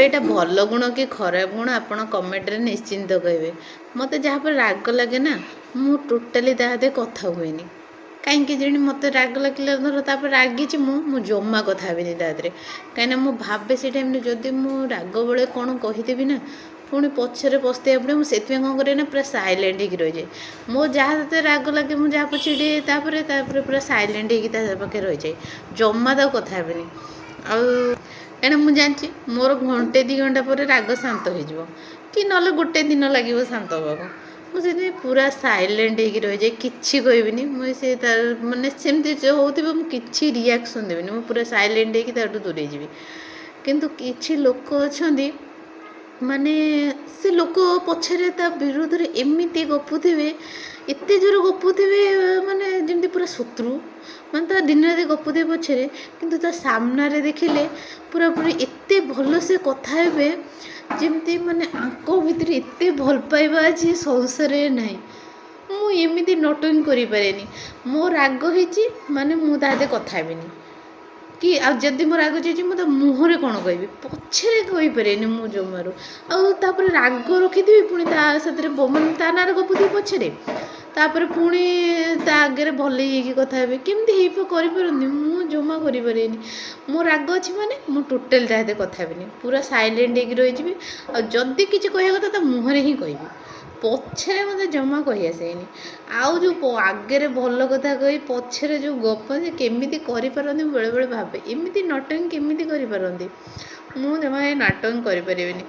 ଏଇଟା ଭଲ ଗୁଣ କି ଖରାପ ଗୁଣ ଆପଣ କମେଣ୍ଟରେ ନିଶ୍ଚିନ୍ତ କହିବେ। ମୋତେ ଯାହା ପରେ ରାଗ ଲାଗେ ନା, ମୁଁ ଟୋଟାଲି ତା ସହିତ କଥା ହୁଏନି। କାହିଁକି ଜାଣି ମୋତେ ରାଗ ଲାଗିଲା, ଧର ତାପରେ ରାଗିଛି ମୁଁ ଜମା କଥା ହେବିନି ତା ଦେହରେ। କାହିଁକିନା ମୁଁ ଭାବେ ସେଇ ଟାଇମ୍ରେ ଯଦି ମୁଁ ରାଗ ବେଳେ କ'ଣ କହିଦେବି ନା, ପୁଣି ପଛରେ ପସ୍ତେଇବାକୁ ପଡ଼ିବ। ମୁଁ ସେଥିପାଇଁ କ'ଣ କରେ ନା, ପୁରା ସାଇଲେଣ୍ଟ ହେଇକି ରହିଯାଏ। ମୋ ଯାହା ସହିତ ରାଗ ଲାଗେ, ମୁଁ ଯାହା ପଛିଡ଼ିଏ ତାପରେ ପୁରା ସାଇଲେଣ୍ଟ ହେଇକି ତା ପାଖରେ ରହିଯାଏ। ଜମା ତାକୁ କଥା ହେବିନି। ଆଉ କାହିଁକିନା ମୁଁ ଜାଣିଛି ମୋର ଘଣ୍ଟେ 2 ଘଣ୍ଟା ପରେ ରାଗ ଶାନ୍ତ ହେଇଯିବ, କି ନହେଲେ ଗୋଟେ ଦିନ ଲାଗିବ ଶାନ୍ତ ହେବାକୁ। ମୁଁ ସେଥିପାଇଁ ପୁରା ସାଇଲେଣ୍ଟ ହେଇକି ରହିଯାଏ, କିଛି କହିବିନି। ମୁଁ ସେ ତାର ମାନେ ସେମିତି ହେଉଥିବ, ମୁଁ କିଛି ରିଆକ୍ସନ୍ ଦେବିନି, ମୁଁ ପୁରା ସାଇଲେଣ୍ଟ ହେଇକି ତାଠୁ ଦୂରେଇ ଯିବି। କିନ୍ତୁ କିଛି ଲୋକ ଅଛନ୍ତି, ମାନେ ସେ ଲୋକ ପଛରେ ତା ବିରୁଦ୍ଧରେ ଏମିତି ଗପୁଥିବେ, ଏତେ ଜୋର ଗପୁଥିବେ, ମାନେ ଯେମିତି ପୁରା ଶତ୍ରୁ। ମାନେ ତା ଦିନ ରାତି ଗପୁଥିବେ ପଛରେ, କିନ୍ତୁ ତା ସାମ୍ନାରେ ଦେଖିଲେ ପୁରାପୁରି ଏତେ ଭଲ ସେ କଥା ହେବେ, ଯେମିତି ମାନେ ଆଙ୍କ ଭିତରେ ଏତେ ଭଲ ପାଇବା ଅଛି ସଂସାରରେ ନାହିଁ। ମୁଁ ଏମିତି ନଟଙ୍କି କରିପାରେନି। ମୋ ରାଗ ହେଇଛି ମାନେ ମୁଁ ତା ସହିତ କଥା ହେବିନି। କି ଆଉ ଯଦି ମୋ ରାଗ ଯାଇଛି, ମୁଁ ତା ମୁହଁରେ କ'ଣ କହିବି, ପଛରେ କହିପାରେନି ମୁଁ ଜମାରୁ। ଆଉ ତାପରେ ରାଗ ରଖିଥିବି, ପୁଣି ତା ସାଥିରେ ମାନେ ତା ନାଁରେ ଗପୁଥିବି ପଛରେ, ତାପରେ ପୁଣି ତା ଆଗରେ ଭଲେଇ ହେଇକି କଥା ହେବି। କେମିତି କରିପାରନ୍ତି? ମୁଁ ଜମା କରିପାରେନି। ମୋ ରାଗ ଅଛି ମାନେ ମୁଁ ଟୋଟାଲି ତା ସହିତ କଥା ହେବିନି, ପୁରା ସାଇଲେଣ୍ଟ ହେଇକି ରହିଯିବି। ଆଉ ଯଦି କିଛି କହିବା କଥା ତା ମୁହଁରେ ହିଁ କହିବି, ପଛରେ ମୋତେ ଜମା କହି ଆସେନି। ଆଉ ଯେଉଁ ଆଗରେ ଭଲ କଥା କହି ପଛରେ ଯେଉଁ ଗପ, ଯେ କେମିତି କରିପାରନ୍ତି ମୁଁ ବେଳେବେଳେ ଭାବେ। ଏମିତି ନଟଙ୍କି କେମିତି କରିପାରନ୍ତି? ମୁଁ ଜମା ଏ ନାଟକ କରିପାରିବିନି।